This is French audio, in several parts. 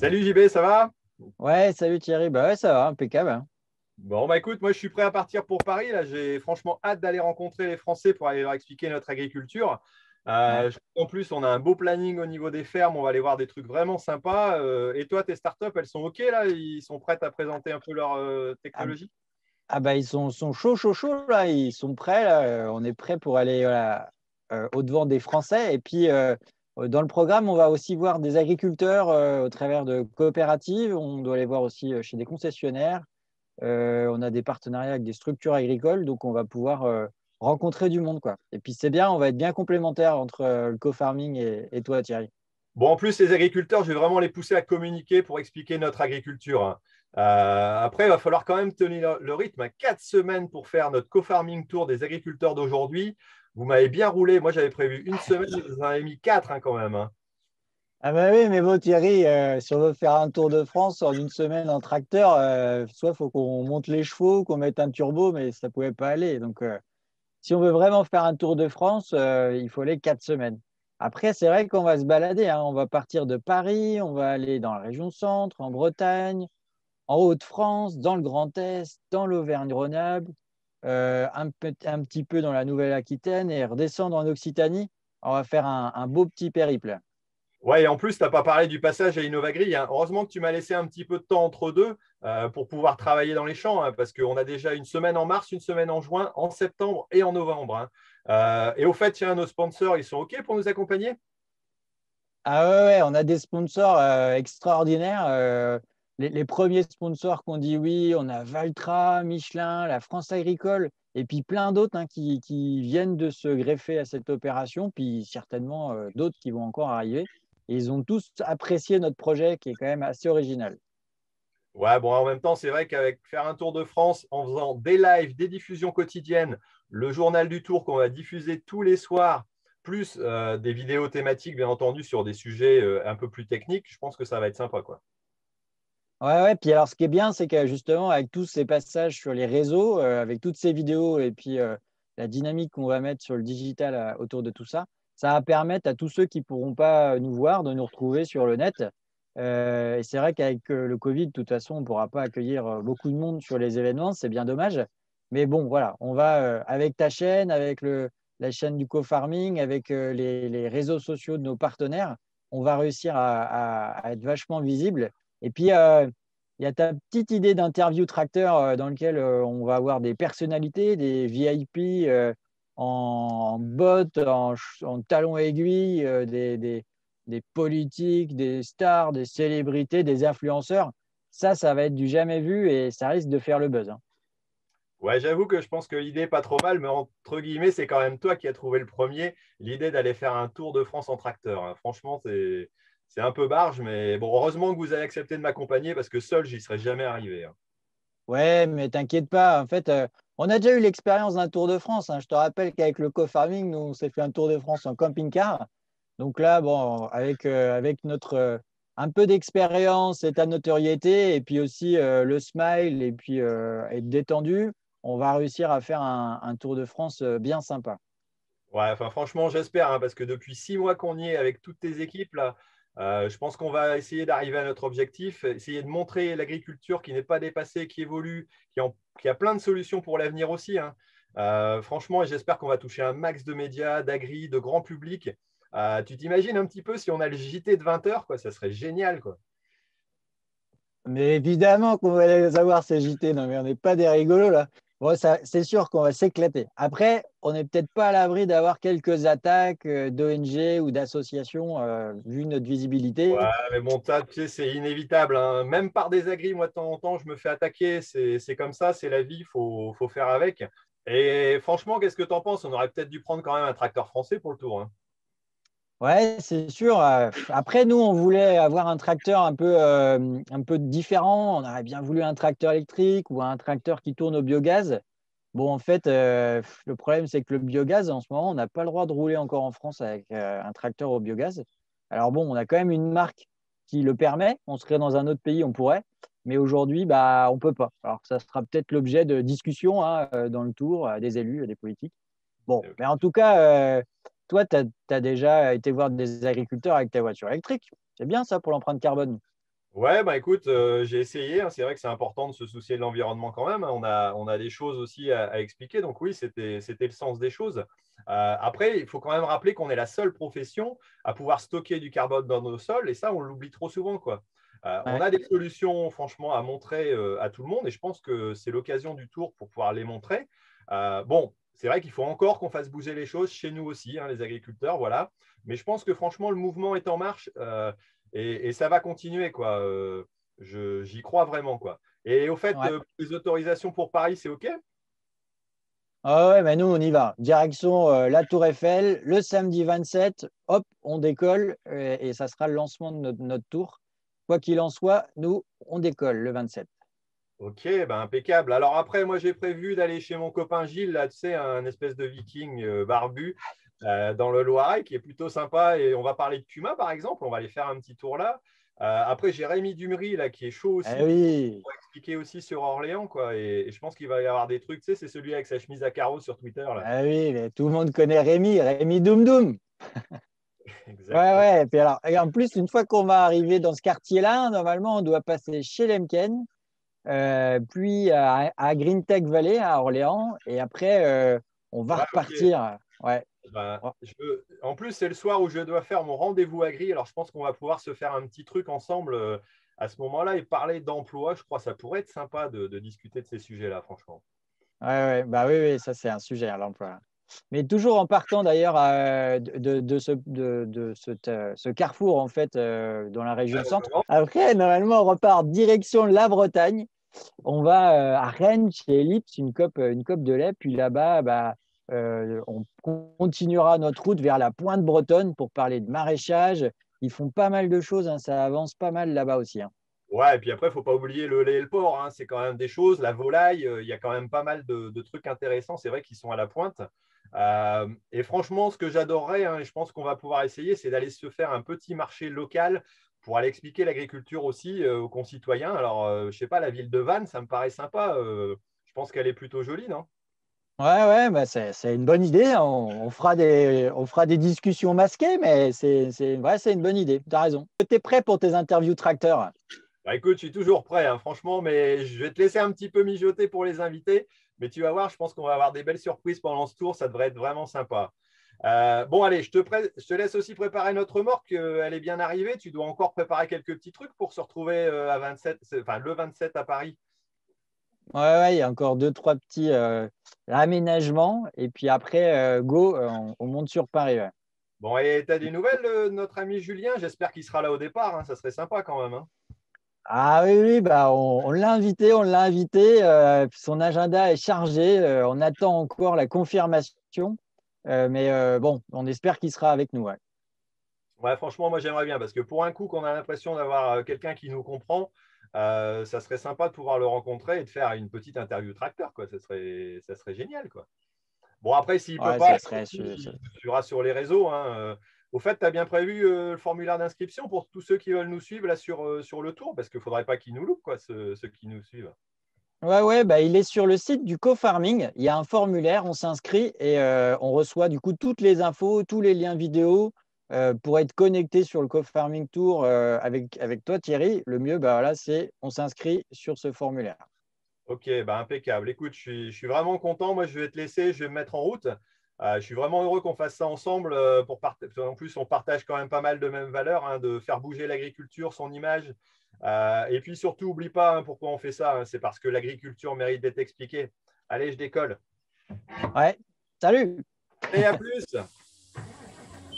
Salut JB, ça va? Ouais, salut Thierry. Bah ouais, ça va, impeccable, hein. Bon, bah écoute, moi je suis prêt à partir pour Paris. Là, j'ai franchement hâte d'aller rencontrer les Français pour aller leur expliquer notre agriculture. Ouais. En plus, on a un beau planning au niveau des fermes. On va aller voir des trucs vraiment sympas. Et toi, tes startups, elles sont OK là? Ils sont prêtes à présenter un peu leur Ah, technologie? bah ils sont chauds, chauds, chauds là. Ils sont prêts là. On est prêts pour aller voilà, au-devant des Français. Et puis dans le programme, on va aussi voir des agriculteurs au travers de coopératives. On doit les voir aussi chez des concessionnaires. On a des partenariats avec des structures agricoles, donc on va pouvoir rencontrer du monde, quoi. Et puis c'est bien, on va être bien complémentaires entre le co-farming et toi, Thierry. Bon, en plus, les agriculteurs, je vais vraiment les pousser à communiquer pour expliquer notre agriculture, hein. Après, il va falloir quand même tenir le rythme à 4 semaines pour faire notre co-farming tour des agriculteurs d'aujourd'hui. Vous m'avez bien roulé. Moi, j'avais prévu une semaine, vous en avez mis quatre, hein, quand même, hein. Ah bah oui, mais bon, Thierry, si on veut faire un Tour de France en une semaine en tracteur, soit il faut qu'on monte les chevaux, qu'on mette un turbo, mais ça ne pouvait pas aller. Donc, si on veut vraiment faire un Tour de France, il faut aller 4 semaines. Après, c'est vrai qu'on va se balader, hein. On va partir de Paris, on va aller dans la région centre, en Bretagne, en Haute-France, dans le Grand Est, dans l'Auvergne-Rhône-Alpes, un petit peu dans la Nouvelle-Aquitaine et redescendre en Occitanie. On va faire un beau petit périple. Ouais, et en plus, tu n'as pas parlé du passage à Innovagri, hein. Heureusement que tu m'as laissé un petit peu de temps entre deux pour pouvoir travailler dans les champs, hein, parce qu'on a déjà une semaine en mars, une semaine en juin, en septembre et en novembre, hein. Et au fait, tiens, nos sponsors, ils sont OK pour nous accompagner? Ah ouais, ouais, on a des sponsors extraordinaires. Les premiers sponsors qu'on dit oui, on a Valtra, Michelin, la France Agricole, et puis plein d'autres hein, qui viennent de se greffer à cette opération, puis certainement d'autres qui vont encore arriver. Et ils ont tous apprécié notre projet qui est quand même assez original. Ouais, bon, en même temps, c'est vrai qu'avec faire un tour de France en faisant des lives, des diffusions quotidiennes, le journal du tour qu'on va diffuser tous les soirs, plus des vidéos thématiques, bien entendu, sur des sujets un peu plus techniques, je pense que ça va être sympa, quoi. Ouais, ouais. Puis alors, ce qui est bien, c'est que justement, avec tous ces passages sur les réseaux, avec toutes ces vidéos et puis la dynamique qu'on va mettre sur le digital autour de tout ça, ça va permettre à tous ceux qui ne pourront pas nous voir de nous retrouver sur le net. Et c'est vrai qu'avec le Covid, de toute façon, on ne pourra pas accueillir beaucoup de monde sur les événements. C'est bien dommage. Mais bon, voilà, on va, avec ta chaîne, avec la chaîne du co-farming, avec les réseaux sociaux de nos partenaires, on va réussir à être vachement visible. Et puis, il y a ta petite idée d'interview tracteur dans lequel on va avoir des personnalités, des VIP en bottes, en talons aiguilles, des politiques, des stars, des célébrités, des influenceurs. Ça va être du jamais vu et ça risque de faire le buzz, hein. Ouais, j'avoue que je pense que l'idée est pas trop mal, mais entre guillemets, c'est quand même toi qui as trouvé le premier l'idée d'aller faire un tour de France en tracteur, hein. Franchement, c'est un peu barge, mais bon, heureusement que vous avez accepté de m'accompagner parce que seul, j'y serais jamais arrivé, hein. Ouais, mais t'inquiète pas. En fait, on a déjà eu l'expérience d'un Tour de France, hein. Je te rappelle qu'avec le co-farming, nous, on s'est fait un Tour de France en camping-car. Donc là, bon, avec notre un peu d'expérience et ta notoriété, et puis aussi le smile, et puis être détendu, on va réussir à faire un Tour de France bien sympa. Ouais, enfin, franchement, j'espère, hein, parce que depuis 6 mois qu'on y est avec toutes tes équipes, là, je pense qu'on va essayer d'arriver à notre objectif, essayer de montrer l'agriculture qui n'est pas dépassée, qui évolue, qui a plein de solutions pour l'avenir aussi, hein. Franchement, et j'espère qu'on va toucher un max de médias, d'agri, de grand public. Tu t'imagines un petit peu si on a le JT de 20 heures, quoi, ça serait génial, quoi. Mais évidemment qu'on va les avoir, ces JT. Non, mais on n'est pas des rigolos, là. Bon, ça, c'est sûr qu'on va s'éclater. Après, on n'est peut-être pas à l'abri d'avoir quelques attaques d'ONG ou d'associations, vu notre Ouais, visibilité. mais bon, ça, tu sais, c'est inévitable, hein. Même par des agris, moi, de temps en temps, je me fais attaquer. C'est comme ça, c'est la vie, faut faire avec. Et franchement, qu'est-ce que tu en penses? On aurait peut-être dû prendre quand même un tracteur français pour le tour, hein. Ouais, c'est sûr. Après, nous, on voulait avoir un tracteur un peu différent. On aurait bien voulu un tracteur électrique ou un tracteur qui tourne au biogaz. Bon, en fait, le problème, c'est que le biogaz, en ce moment, on n'a pas le droit de rouler encore en France avec un tracteur au biogaz. Alors bon, on a quand même une marque qui le permet. On serait dans un autre pays, on pourrait. Mais aujourd'hui, bah, on ne peut pas. Alors, ça sera peut-être l'objet de discussions hein, dans le tour des élus, des politiques. Bon, mais en tout cas, toi, tu as déjà été voir des agriculteurs avec ta voiture électrique. C'est bien ça pour l'empreinte carbone. Ouais, bah écoute, j'ai essayé, hein. C'est vrai que c'est important de se soucier de l'environnement quand même, hein. On a des choses aussi à expliquer. Donc oui, c'était le sens des choses. Après, il faut quand même rappeler qu'on est la seule profession à pouvoir stocker du carbone dans nos sols. Et ça, on l'oublie trop souvent, quoi. On Ouais. a des solutions, franchement, à montrer à tout le monde. Et je pense que c'est l'occasion du tour pour pouvoir les montrer. Bon, c'est vrai qu'il faut encore qu'on fasse bouger les choses chez nous aussi, hein, les agriculteurs, voilà. Mais je pense que franchement, le mouvement est en marche. Et ça va continuer, quoi. J'y crois vraiment, quoi. Et au fait, Ouais. les autorisations pour Paris, c'est OK? Ah ouais, mais nous, on y va. Direction la Tour Eiffel, le samedi 27, hop, on décolle et ça sera le lancement de notre tour. Quoi qu'il en soit, nous, on décolle le 27. OK, ben impeccable. Alors après, moi, j'ai prévu d'aller chez mon copain Gilles, là, tu sais, un espèce de viking barbu dans le Loiret, qui est plutôt sympa. Et on va parler de Cuma, par exemple. On va aller faire un petit tour là. Après, j'ai Rémi Dumery, là, qui est chaud Eh aussi oui, pour expliquer aussi sur Orléans, quoi. Et je pense qu'il va y avoir des trucs. Tu sais, c'est celui avec sa chemise à carreaux sur Twitter, là. eh oui, mais tout le monde connaît Rémi, Rémi Doum Doum. Ouais, Exactement. ouais. Et puis alors, et en plus, une fois qu'on va arriver dans ce quartier-là, normalement, on doit passer chez Lemken, puis à Green Tech Valley, à Orléans, et après, on va Ouais, OK. repartir. Ouais. Ben, en plus, c'est le soir où je dois faire mon rendez-vous à Gris. Alors, je pense qu'on va pouvoir se faire un petit truc ensemble à ce moment-là et parler d'emploi. Je crois que ça pourrait être sympa de discuter de ces sujets-là, franchement. Ouais, ouais, bah oui, oui, ça c'est un sujet à l'emploi. Mais toujours en partant d'ailleurs ce carrefour en fait dans la région centre. Après, normalement, on repart direction la Bretagne. On va à Rennes chez Ellipse, une coop de lait. Puis là-bas, bah, on continuera notre route vers la Pointe Bretonne pour parler de maraîchage. Ils font pas mal de choses, hein, ça avance pas mal là-bas aussi, hein. Ouais, et puis après, il ne faut pas oublier le lait et le porc, hein. C'est quand même des choses. La volaille, il y a quand même pas mal de trucs intéressants. C'est vrai qu'ils sont à la pointe. Et franchement, ce que j'adorerais, hein, et je pense qu'on va pouvoir essayer, c'est d'aller se faire un petit marché local pour aller expliquer l'agriculture aussi aux concitoyens. Alors, je ne sais pas, la ville de Vannes, ça me paraît sympa. Je pense qu'elle est plutôt jolie, non? Ouais, ouais, bah c'est une bonne idée. On fera des discussions masquées, mais ouais, c'est une bonne idée. Tu as raison. Tu es prêt pour tes interviews tracteurs? Bah, écoute, je suis toujours prêt, hein, franchement, mais je vais te laisser un petit peu mijoter pour les invités. Mais tu vas voir, je pense qu'on va avoir des belles surprises pendant ce tour. Ça devrait être vraiment sympa. Bon, allez, je te laisse aussi préparer notre remorque. Elle est bien arrivée. Tu dois encore préparer quelques petits trucs pour se retrouver à 27, enfin, le 27 à Paris. Ouais, ouais, il y a encore deux, trois petits aménagements. Et puis après, go, on monte sur Paris. Ouais. Bon, et tu as des nouvelles de notre ami Julien? J'espère qu'il sera là au départ, hein. Ça serait sympa quand même, hein. Ah oui, oui, bah on l'a invité, on l'a invité. Son agenda est chargé. On attend encore la confirmation. Mais bon, on espère qu'il sera avec nous. Ouais. Ouais, franchement, moi j'aimerais bien parce que pour un coup qu'on a l'impression d'avoir quelqu'un qui nous comprend, ça serait sympa de pouvoir le rencontrer et de faire une petite interview tracteur, quoi. Ça serait génial, quoi. Bon, après, s'il ne peut Ouais, pas, ça serait. il suivra sur les réseaux, hein. Au fait, tu as bien prévu le formulaire d'inscription pour tous ceux qui veulent nous suivre là sur le tour, parce qu'il ne faudrait pas qu'ils nous loupent, quoi, ceux qui nous suivent. Ouais, ouais, bah, il est sur le site du co-farming. Il y a un formulaire, on s'inscrit et on reçoit du coup toutes les infos, tous les liens vidéo pour être connecté sur le co-farming tour avec toi, Thierry. Le mieux, bah, voilà, c'est on s'inscrit sur ce formulaire. Ok, bah impeccable. Écoute, je suis vraiment content. Moi, je vais te laisser, je vais me mettre en route. Je suis vraiment heureux qu'on fasse ça ensemble en plus, on partage quand même pas mal de mêmes valeurs, hein, de faire bouger l'agriculture, son image. Et puis surtout, n'oublie pas, hein, pourquoi on fait ça, hein. C'est parce que l'agriculture mérite d'être expliquée. Allez, je décolle. Ouais, salut! Allez, à plus.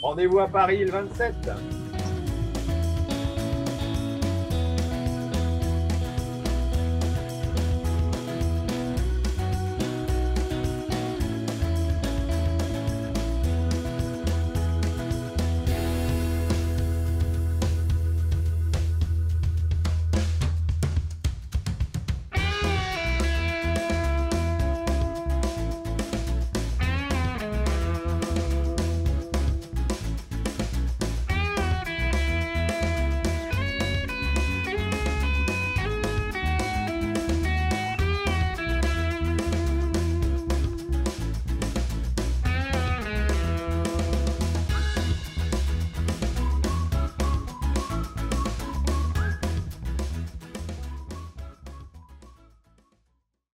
Rendez-vous à Paris le 27.